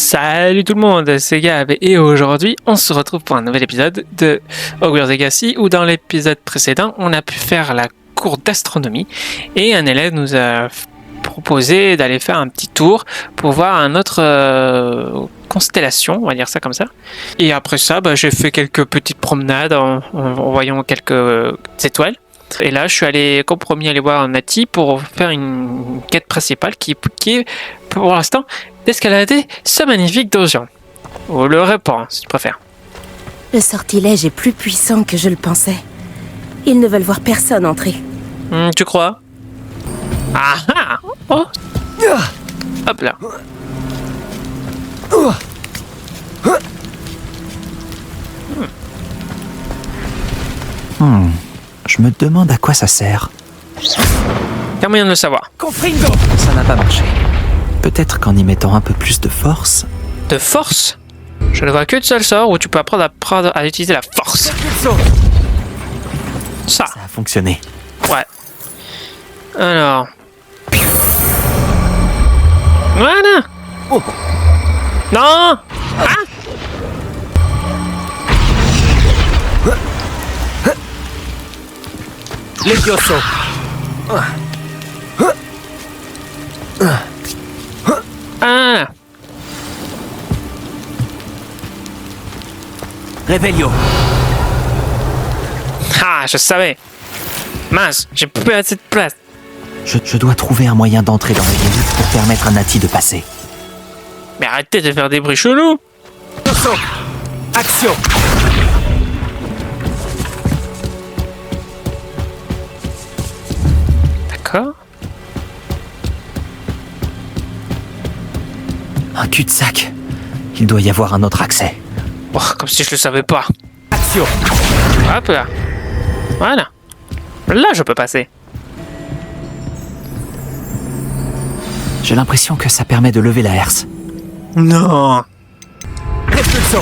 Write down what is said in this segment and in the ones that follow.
Salut tout le monde, c'est Gab et aujourd'hui on se retrouve pour un nouvel épisode de Hogwarts Legacy où dans l'épisode précédent on a pu faire la cour d'astronomie et un élève nous a proposé d'aller faire un petit tour pour voir un autre constellation, on va dire ça comme ça. Et après ça, j'ai fait quelques petites promenades en voyant quelques étoiles. Et là, je suis allé comme promis aller voir Nati pour faire une quête principale qui est pour l'instant d'escalader ce magnifique donjon. Ou le report, si tu préfères. Le sortilège est plus puissant que je le pensais. Ils ne veulent voir personne entrer. Tu crois? Ah ah! Oh! Hop là. Je me demande à quoi ça sert. T'as moyen de le savoir. Ça n'a pas marché. Peut-être qu'en y mettant un peu plus de force... De force? Je ne vois que de seul sort où tu peux apprendre à utiliser la force. Ça. Ça a fonctionné. Ouais. Alors. Voilà. Oh. Non. Ah. Levioso. Ah. Revelio. Ah, je savais. Mince, j'ai plus assez de place. Je dois trouver un moyen d'entrer dans les limites pour permettre à Nati de passer. Mais arrêtez de faire des bruits chelous. Action. D'accord. Un cul-de-sac. Il doit y avoir un autre accès. Oh, comme si je le savais pas. Action. Hop là. Voilà. Là, je peux passer. J'ai l'impression que ça permet de lever la herse. Non. Repulsion.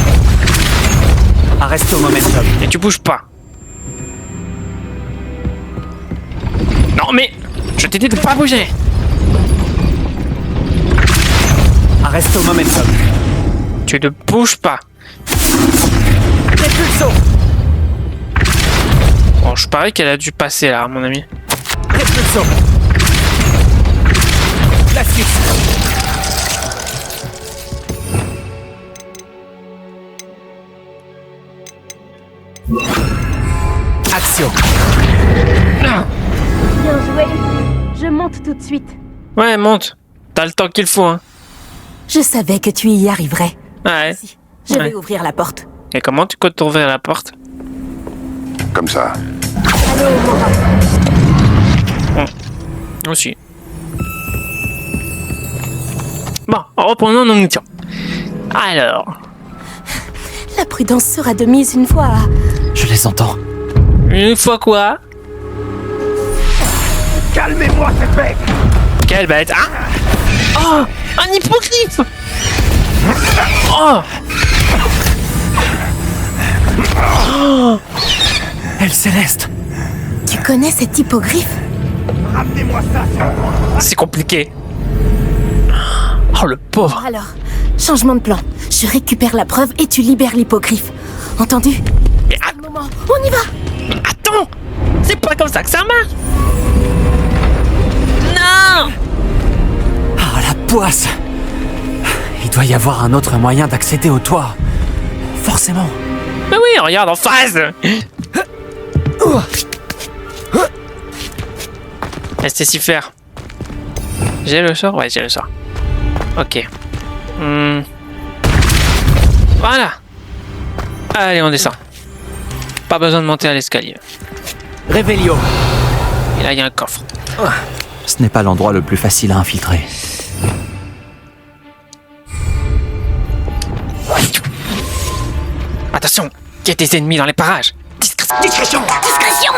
Arresto momentum. Et tu bouges pas. Non, mais je t'ai dit de pas bouger. Arresto momentum. Tu ne bouges pas. Repulsion. Bon, je parie qu'elle a dû passer là, mon ami. Repulsion. La suite. Action. Ah. Bien joué. Je monte tout de suite. Ouais, monte. T'as le temps qu'il faut, hein. Je savais que tu y arriverais. Ouais. Si, je vais ouvrir la porte. Et comment tu comptes ouvrir la porte? Comme ça. Allô, Mora. Aussi. Bon, reprenons nos missions. Alors, La prudence sera de mise une fois. Je les entends. une fois quoi? Calmez-moi, cette bête! Quelle bête, hein? Oh, un hippogriffe! Oh! Oh, Elle Céleste. Tu connais cet hippogriffe? Ramenez-moi ça, C'est compliqué. Oh, le pauvre. Alors, changement de plan. Je récupère la preuve et tu libères l'hippogriffe. Entendu? Mais Un moment, on y va! attends! C'est pas comme ça que ça marche! Non! Ah, la poisse. Il doit y avoir un autre moyen d'accéder au toit. Forcément. Mais oui, regarde en face! Restez s'y faire. J'ai le sort? Ouais, j'ai le sort. Ok. Voilà. Allez, on descend. Pas besoin de monter à l'escalier. Revelio. Et là, il y a un coffre. Ce n'est pas l'endroit le plus facile à infiltrer. Attention, il y a des ennemis dans les parages. Discrétion! Discrétion!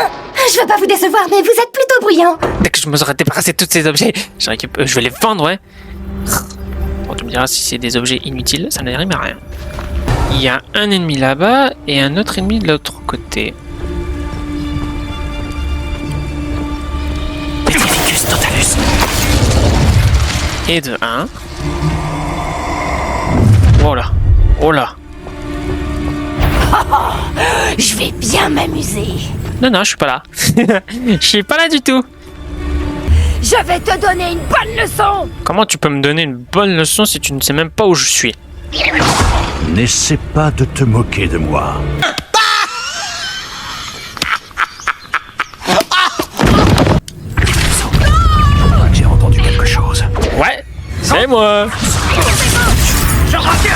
Je veux pas vous décevoir, mais vous êtes plutôt bruyant. Dès que je me serai débarrassé de tous ces objets, je vais les vendre, ouais. Bon, tu me diras si c'est des objets inutiles, ça ne rime à rien. Il y a un ennemi là-bas et un autre ennemi de l'autre côté. Petrificus totalus. Et de 1. Oh là. Oh là. Je vais bien m'amuser. Non, je suis pas là. Je suis pas là du tout. Je vais te donner une bonne leçon. Comment tu peux me donner une bonne leçon si tu ne sais même pas où je suis? N'essaie pas de te moquer de moi. J'ai entendu quelque chose. Ouais, c'est moi. Je reviens.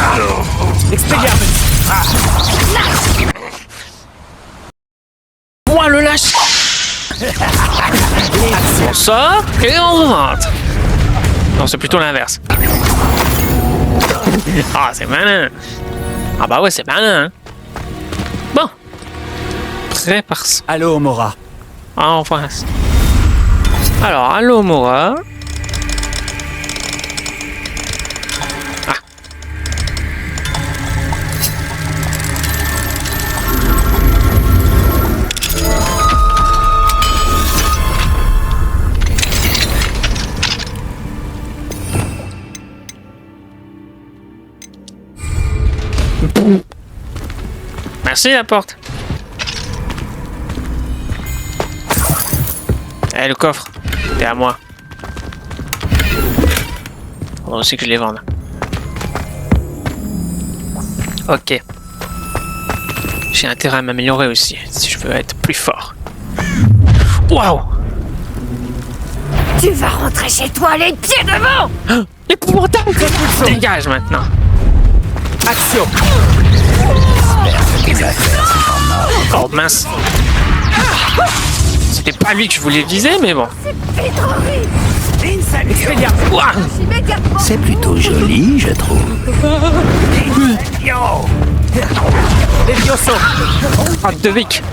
Ouah, le lâche. On sort et on rentre. Non, c'est plutôt l'inverse. Ah, c'est malin. Ah bah ouais, c'est malin. Bon. Prépare ça. Allô, Mora. En face. Alors, allô, Mora. Ah. Merci la porte. Eh, le coffre, t'es à moi. On sait que je les vende. Ok. J'ai intérêt à m'améliorer aussi, si je veux être plus fort. Waouh! Tu vas rentrer chez toi les pieds devant. Épouvantable! Dégage maintenant! Action. Oh mince! C'était pas lui que je voulais viser, mais bon. Ouah. C'est plutôt joli, je trouve. Levioso. Oh, de Vic!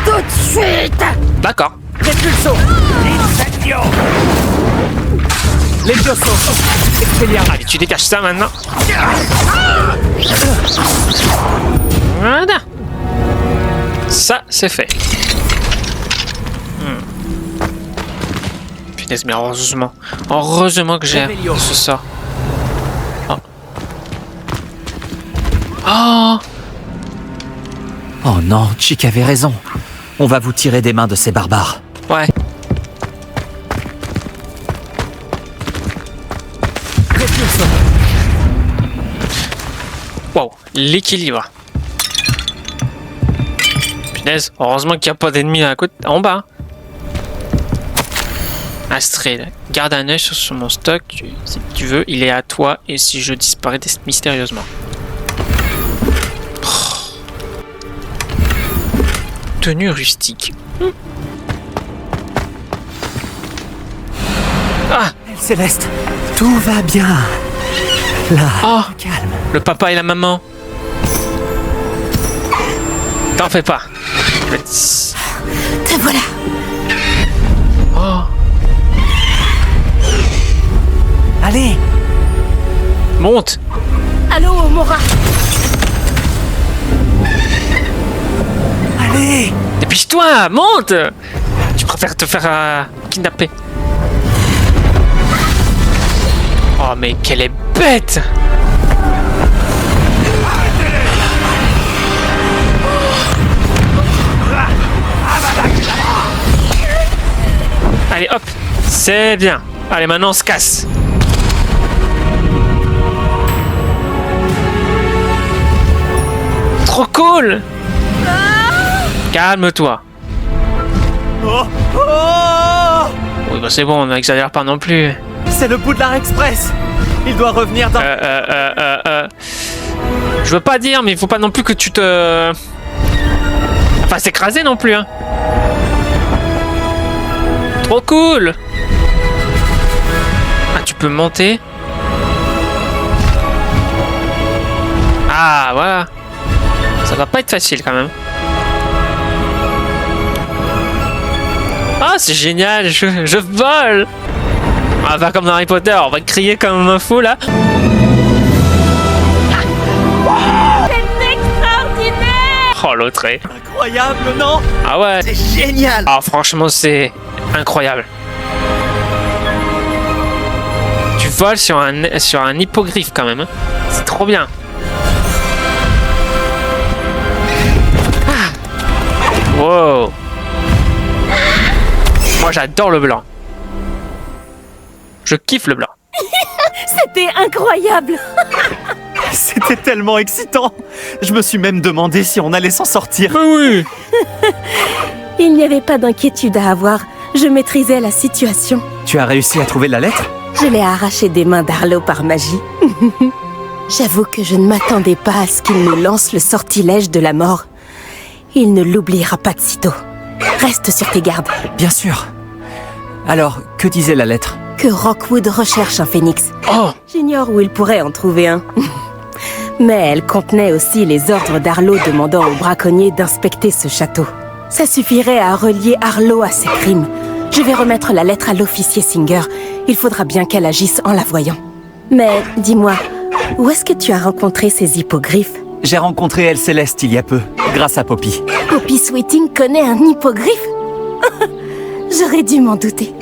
Tout de suite. D'accord. Repulso. Levioso. Expelliarmus. Allez, tu dégages ça maintenant. Voilà. Ça, c'est fait. Punaise, mais heureusement. Heureusement que j'ai ce sort. Oh. Oh. Oh non, Chick avait raison. On va vous tirer des mains de ces barbares. Ouais. Repulso. Wow, l'équilibre. Punaise, heureusement qu'il n'y a pas d'ennemis à côté, en bas. Astrid, garde un œil sur mon stock, si tu veux, il est à toi, et si je disparais mystérieusement. Oh. Tenue rustique. Ah! Céleste, tout va bien. Là, Oh! calme. Le papa et la maman. T'en fais pas. Te voilà. Oh! Allez, Monte! Allô, Mora. allez. Dépêche-toi! Monte! Tu préfères te faire kidnapper. Oh, mais qu'elle est bête! Allez, hop! C'est bien! Allez, maintenant on se casse! Trop cool! Calme-toi! Oh, oh, Oui, bah c'est bon, on n'exagère pas non plus. c'est le Poudlard Express. Il doit revenir dans... Je veux pas dire, mais il faut pas non plus que tu te... Enfin, s'écraser non plus, hein. Trop cool! Ah, tu peux monter? Ah, voilà. Ça va pas être facile, quand même. Ah, c'est génial, je vole! On va faire comme dans Harry Potter, on va crier comme un fou, là. C'est extraordinaire. Oh, l'autre est... Incroyable, non? Ah ouais. C'est génial. Ah, franchement, c'est incroyable. Tu vole sur un hippogriffe quand même. Hein. C'est trop bien. Ah. Wow. Moi j'adore le blanc. Je kiffe le blanc. C'était incroyable. C'était tellement excitant. Je me suis même demandé si on allait s'en sortir. Mais oui. Il n'y avait pas d'inquiétude à avoir. Je maîtrisais la situation. Tu as réussi à trouver la lettre? Je l'ai arrachée des mains d'Arlo par magie. J'avoue que je ne m'attendais pas à ce qu'il nous lance le sortilège de la mort. Il ne l'oubliera pas de sitôt. Reste sur tes gardes. Bien sûr. Alors, que disait la lettre? Que Rockwood recherche un phénix. Oh. J'ignore où il pourrait en trouver un. Mais elle contenait aussi les ordres d'Arlo demandant aux braconniers d'inspecter ce château. Ça suffirait à relier Arlo à ses crimes. Je vais remettre la lettre à l'officier Singer. Il faudra bien qu'elle agisse en la voyant. Mais dis-moi, où est-ce que tu as rencontré ces hippogriffes? J'ai rencontré Elle Céleste il y a peu, grâce à Poppy. Poppy Sweeting connaît un hippogriffe? J'aurais dû m'en douter.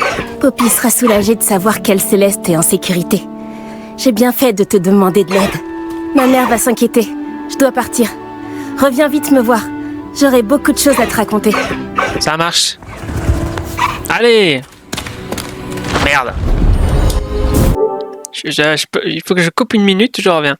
Poppy sera soulagée de savoir qu'Elle Céleste est en sécurité. J'ai bien fait de te demander de l'aide. Ma mère va s'inquiéter. Je dois partir. Reviens vite me voir. J'aurai beaucoup de choses à te raconter. Ça marche. Allez. Merde. Il faut que je coupe une minute, je reviens.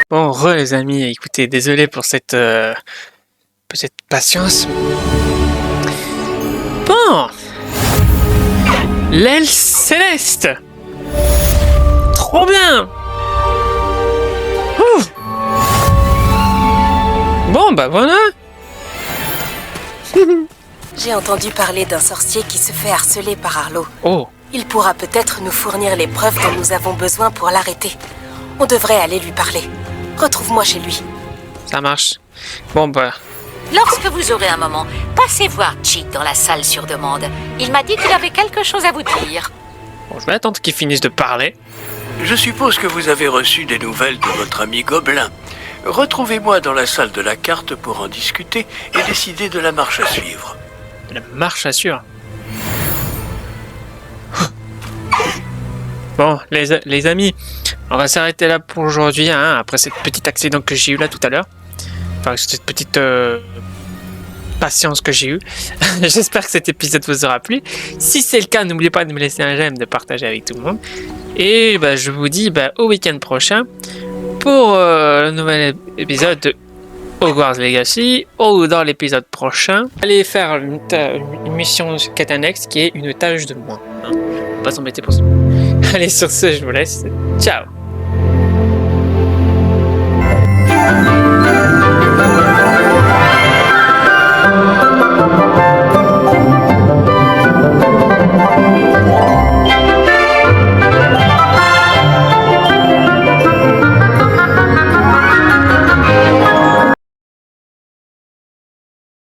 Bon, les amis, écoutez, désolé pour cette petite patience. Bon, l'aile céleste, trop bien. Ouh. Bon, bah voilà. J'ai entendu parler d'un sorcier qui se fait harceler par Arlo. Oh. Il pourra peut-être nous fournir les preuves dont nous avons besoin pour l'arrêter. On devrait aller lui parler. Retrouve-moi chez lui. Ça marche. Bon, bah. Lorsque vous aurez un moment, passez voir Chick dans la salle sur demande. Il m'a dit qu'il avait quelque chose à vous dire. Bon, je vais attendre qu'il finisse de parler. Je suppose que vous avez reçu des nouvelles de votre ami Gobelin. Retrouvez-moi dans la salle de la carte pour en discuter et décider de la marche à suivre. La marche assure. Bon, les amis, on va s'arrêter là pour aujourd'hui, hein, après cette petite accident que j'ai eu là tout à l'heure. Enfin, cette petite patience que j'ai eue. J'espère que cet épisode vous aura plu. Si c'est le cas, n'oubliez pas de me laisser un j'aime, de partager avec tout le monde. Et bah, je vous dis au week-end prochain pour le nouvel épisode de Hogwarts Legacy, ou dans l'épisode prochain, allez faire une mission quête annexe qui est une tâche de moins. Hein. On va pas s'embêter pour ça. Allez, sur ce, je vous laisse. Ciao!